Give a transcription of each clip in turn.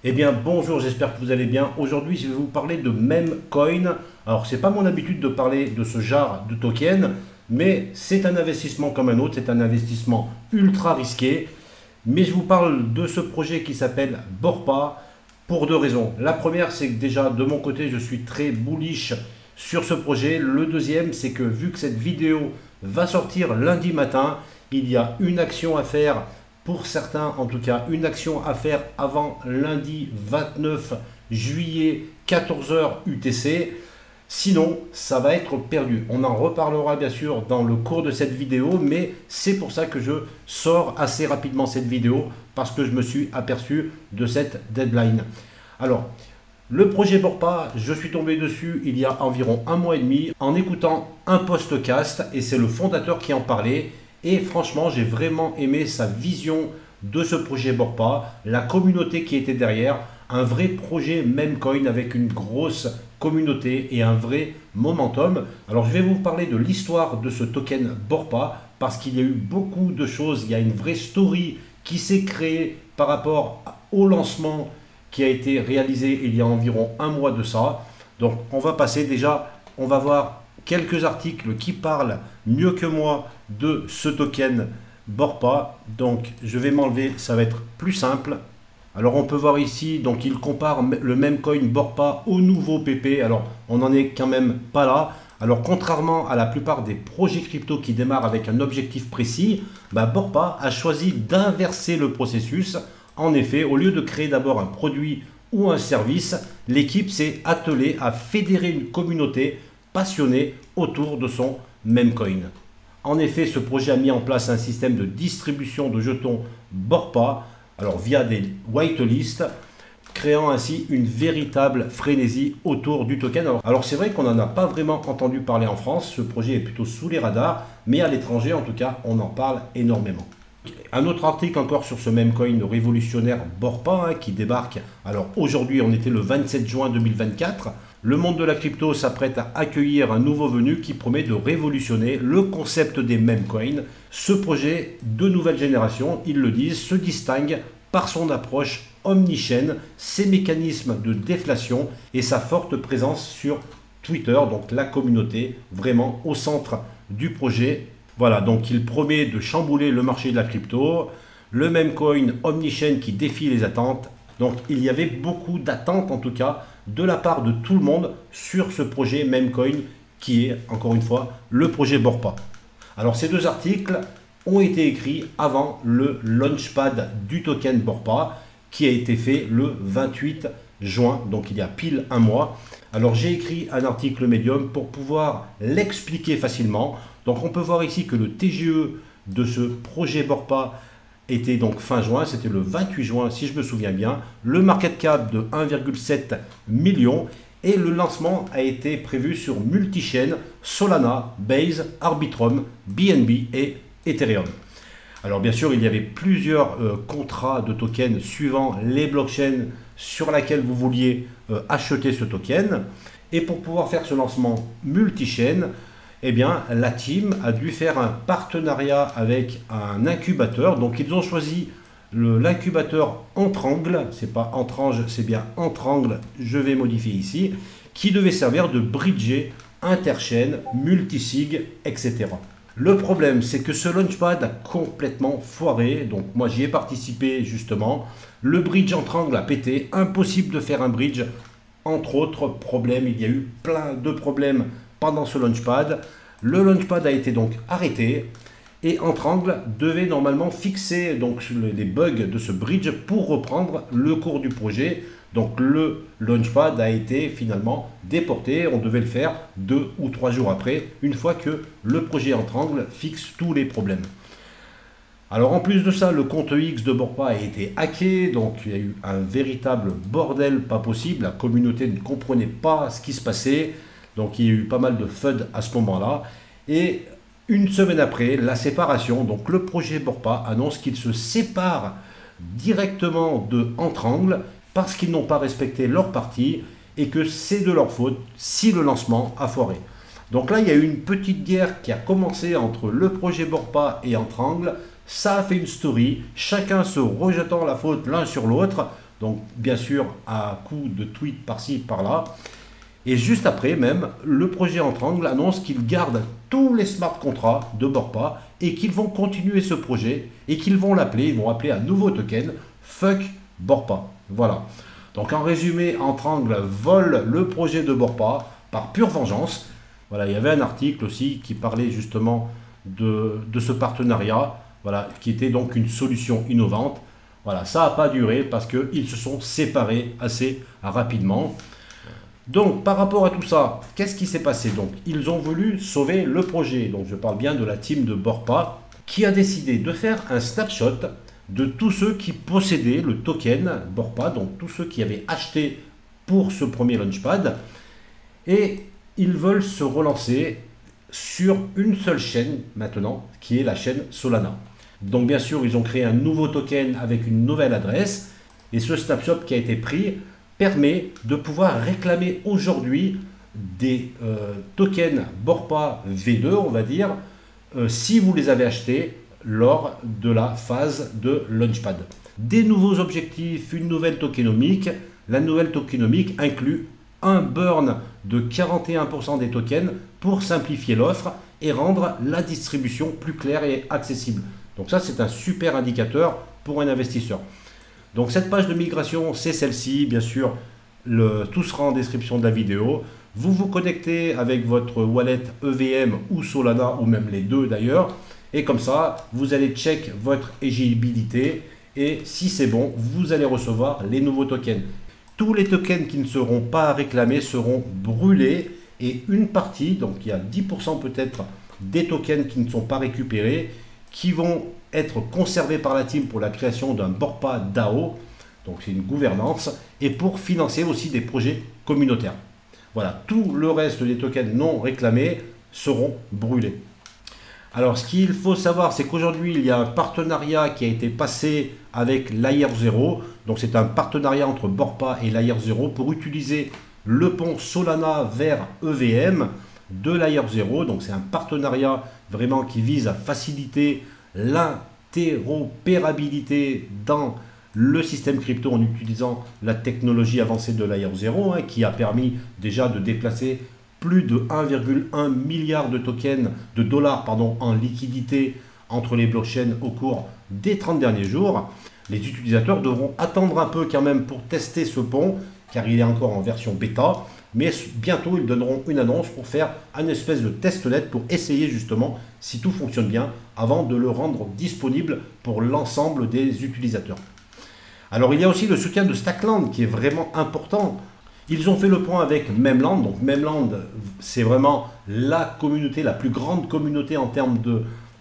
Eh bien bonjour, j'espère que vous allez bien. Aujourd'hui je vais vous parler de Memcoin. Alors c'est pas mon habitude de parler de ce genre de token, mais c'est un investissement comme un autre, c'est un investissement ultra risqué. Mais je vous parle de ce projet qui s'appelle Borpa pour deux raisons. La première, c'est que déjà de mon côté je suis très bullish sur ce projet. Le deuxième, c'est que vu que cette vidéo va sortir lundi matin, il y a une action à faire. Pour certains, en tout cas, une action à faire avant lundi 29 juillet 14h UTC. Sinon, ça va être perdu. On en reparlera bien sûr dans le cours de cette vidéo, mais c'est pour ça que je sors assez rapidement cette vidéo, parce que je me suis aperçu de cette deadline. Alors, le projet Borpa, je suis tombé dessus il y a environ un mois et demi en écoutant un podcast, et c'est le fondateur qui en parlait. Et franchement, j'ai vraiment aimé sa vision de ce projet Borpa, la communauté qui était derrière, un vrai projet Memcoin avec une grosse communauté et un vrai momentum. Alors je vais vous parler de l'histoire de ce token Borpa parce qu'il y a eu beaucoup de choses, il y a une vraie story qui s'est créée par rapport au lancement qui a été réalisé il y a environ un mois de ça. Donc on va passer déjà, on va voir quelques articles qui parlent mieux que moi de ce token Borpa. Donc je vais m'enlever, ça va être plus simple. Alors on peut voir ici, donc il compare le Memcoin Borpa au nouveau PP. Alors on n'en est quand même pas là. Alors contrairement à la plupart des projets crypto qui démarrent avec un objectif précis, Borpa a choisi d'inverser le processus. En effet, au lieu de créer d'abord un produit ou un service, l'équipe s'est attelée à fédérer une communauté passionné autour de son Memcoin. En effet, ce projet a mis en place un système de distribution de jetons Borpa, alors via des whitelists, créant ainsi une véritable frénésie autour du token. Alors c'est vrai qu'on n'en a pas vraiment entendu parler en France, ce projet est plutôt sous les radars, mais à l'étranger en tout cas, on en parle énormément. Un autre article encore sur ce Memcoin révolutionnaire Borpa qui débarque. Alors aujourd'hui, on était le 27 juin 2024. Le monde de la crypto s'apprête à accueillir un nouveau venu qui promet de révolutionner le concept des Memcoins. Ce projet de nouvelle génération, ils le disent, se distingue par son approche omnichaîne, ses mécanismes de déflation et sa forte présence sur Twitter, donc la communauté vraiment au centre du projet. Voilà, donc il promet de chambouler le marché de la crypto, le Memcoin omnichaîne qui défie les attentes. Donc il y avait beaucoup d'attentes en tout cas de la part de tout le monde sur ce projet Memcoin qui est encore une fois le projet Borpa. Alors ces deux articles ont été écrits avant le launchpad du token Borpa qui a été fait le 28 juin, donc il y a pile un mois. Alors j'ai écrit un article Medium pour pouvoir l'expliquer facilement. Donc on peut voir ici que le TGE de ce projet Borpa était donc fin juin, c'était le 28 juin si je me souviens bien, le market cap de 1,7 million et le lancement a été prévu sur multi-chaînes Solana, Base, Arbitrum, BNB et Ethereum. Alors bien sûr, il y avait plusieurs contrats de tokens suivant les blockchains sur laquelle vous vouliez acheter ce token. Et pour pouvoir faire ce lancement multi-chaîne, eh bien, la team a dû faire un partenariat avec un incubateur. Donc, ils ont choisi l'incubateur Entrangle. C'est pas Entrange, c'est bien Entrangle. Je vais modifier ici. Qui devait servir de bridger interchaîne, multisig, etc. Le problème, c'est que ce launchpad a complètement foiré. Donc, moi, j'y ai participé justement. Le bridge Entrangle a pété. Impossible de faire un bridge. Entre autres problèmes, il y a eu plein de problèmes pendant ce launchpad. Le launchpad a été donc arrêté et Entrangle devait normalement fixer donc les bugs de ce bridge pour reprendre le cours du projet. Donc le launchpad a été finalement déporté. On devait le faire 2 ou 3 jours après, une fois que le projet Entrangle fixe tous les problèmes. Alors en plus de ça, le compte X de Borpa a été hacké, donc il y a eu un véritable bordel pas possible. La communauté ne comprenait pas ce qui se passait. Donc il y a eu pas mal de FUD à ce moment-là. Et une semaine après, la séparation, donc le projet Borpa annonce qu'il se sépare directement de Entrangle parce qu'ils n'ont pas respecté leur partie et que c'est de leur faute si le lancement a foiré. Donc là, il y a eu une petite guerre qui a commencé entre le projet Borpa et Entrangle. Ça a fait une story, chacun se rejetant la faute l'un sur l'autre. donc bien sûr à coup de tweets par-ci, par-là. Et juste après même, le projet Entrangle annonce qu'ils gardent tous les smart contracts de Borpa et qu'ils vont continuer ce projet et qu'ils vont l'appeler, ils vont appeler un nouveau token Fuck Borpa. Voilà. Donc en résumé, Entrangle vole le projet de Borpa par pure vengeance. Voilà, il y avait un article aussi qui parlait justement de ce partenariat, voilà, qui était donc une solution innovante. Voilà, ça n'a pas duré parce qu'ils se sont séparés assez rapidement. Donc, par rapport à tout ça, qu'est-ce qui s'est passé? Donc, ils ont voulu sauver le projet. Donc, je parle bien de la team de Borpa, qui a décidé de faire un snapshot de tous ceux qui possédaient le token Borpa, donc tous ceux qui avaient acheté pour ce premier Launchpad. Et ils veulent se relancer sur une seule chaîne maintenant, qui est la chaîne Solana. Donc, bien sûr, ils ont créé un nouveau token avec une nouvelle adresse. Et ce snapshot qui a été pris permet de pouvoir réclamer aujourd'hui des tokens Borpa V2, on va dire, si vous les avez achetés lors de la phase de Launchpad. Des nouveaux objectifs, une nouvelle tokenomique. La nouvelle tokenomique inclut un burn de 41% des tokens pour simplifier l'offre et rendre la distribution plus claire et accessible. Donc ça, c'est un super indicateur pour un investisseur. Donc cette page de migration, c'est celle-ci, bien sûr, tout sera en description de la vidéo. Vous vous connectez avec votre wallet EVM ou Solana, ou même les deux d'ailleurs, et comme ça, vous allez check votre éligibilité, et si c'est bon, vous allez recevoir les nouveaux tokens. Tous les tokens qui ne seront pas réclamés seront brûlés, et une partie, donc il y a 10% peut-être des tokens qui ne sont pas récupérés, qui vont être conservés par la team pour la création d'un Borpa DAO, donc c'est une gouvernance, et pour financer aussi des projets communautaires. Voilà, tout le reste des tokens non réclamés seront brûlés. Alors ce qu'il faut savoir, c'est qu'aujourd'hui il y a un partenariat qui a été passé avec Layer 0, donc c'est un partenariat entre Borpa et Layer 0 pour utiliser le pont Solana vers EVM de Layer 0, donc c'est un partenariat vraiment qui vise à faciliter l'interopérabilité dans le système crypto en utilisant la technologie avancée de Layer 0, qui a permis déjà de déplacer plus de 1,1 milliard de tokens, de dollars pardon, en liquidité entre les blockchains au cours des 30 derniers jours. Les utilisateurs devront attendre un peu quand même pour tester ce pont, car il est encore en version bêta, mais bientôt ils donneront une annonce pour faire un espèce de testnet pour essayer justement si tout fonctionne bien avant de le rendre disponible pour l'ensemble des utilisateurs. Alors il y a aussi le soutien de Stackland qui est vraiment important. Ils ont fait le point avec Memland, donc Memland c'est vraiment la communauté, la plus grande communauté en termes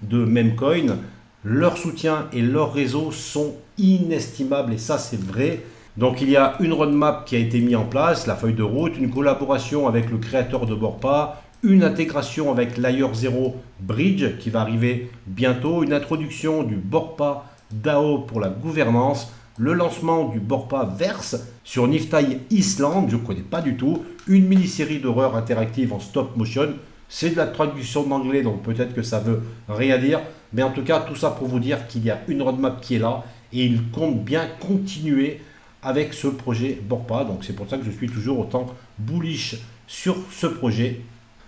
de memcoin. Leur soutien et leur réseau sont inestimables et ça c'est vrai. Donc il y a une roadmap qui a été mise en place, la feuille de route, une collaboration avec le créateur de Borpa, une intégration avec Layer 0 Bridge qui va arriver bientôt, une introduction du Borpa DAO pour la gouvernance, le lancement du Borpa Verse sur Nifty Island, je ne connais pas du tout, une mini-série d'horreurs interactives en stop motion, c'est de la traduction d'anglais donc peut-être que ça veut rien dire, mais en tout cas tout ça pour vous dire qu'il y a une roadmap qui est là et il compte bien continuer avec ce projet Borpa, donc c'est pour ça que je suis toujours autant bullish sur ce projet.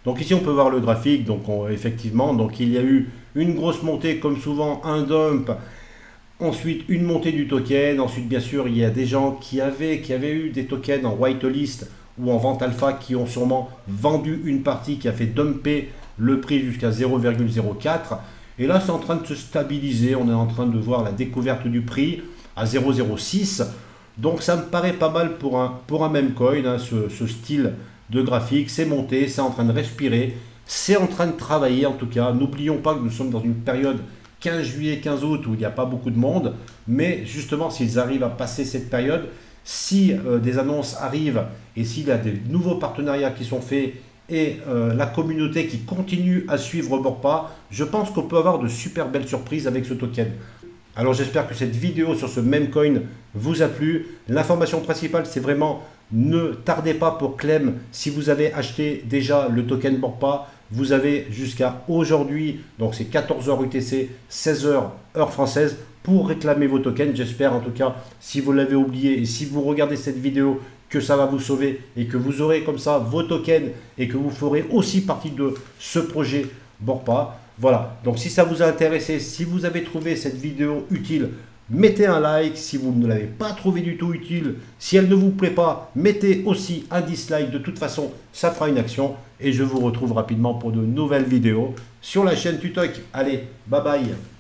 Donc ici on peut voir le graphique, donc effectivement, donc il y a eu une grosse montée comme souvent, un dump, ensuite une montée du token, ensuite bien sûr il y a des gens qui avaient eu des tokens en whitelist ou en vente alpha qui ont sûrement vendu une partie qui a fait dumper le prix jusqu'à 0,04 et là c'est en train de se stabiliser, on est en train de voir la découverte du prix à 0,06. Donc ça me paraît pas mal pour un memcoin, hein, ce style de graphique, c'est monté, c'est en train de respirer, c'est en train de travailler en tout cas. N'oublions pas que nous sommes dans une période 15 juillet, 15 août où il n'y a pas beaucoup de monde, mais justement s'ils arrivent à passer cette période, si des annonces arrivent et s'il y a des nouveaux partenariats qui sont faits et la communauté qui continue à suivre Borpa, je pense qu'on peut avoir de super belles surprises avec ce token. Alors j'espère que cette vidéo sur ce memcoin vous a plu. L'information principale c'est vraiment ne tardez pas pour Clem si vous avez acheté déjà le token Borpa. Vous avez jusqu'à aujourd'hui, donc c'est 14h UTC, 16h heure française, pour réclamer vos tokens. J'espère en tout cas, si vous l'avez oublié et si vous regardez cette vidéo, que ça va vous sauver et que vous aurez comme ça vos tokens et que vous ferez aussi partie de ce projet Borpa. Voilà, donc si ça vous a intéressé, si vous avez trouvé cette vidéo utile, mettez un like. Si vous ne l'avez pas trouvé du tout utile, si elle ne vous plaît pas, mettez aussi un dislike. De toute façon, ça fera une action et je vous retrouve rapidement pour de nouvelles vidéos sur la chaîne Tutok. Allez, bye bye.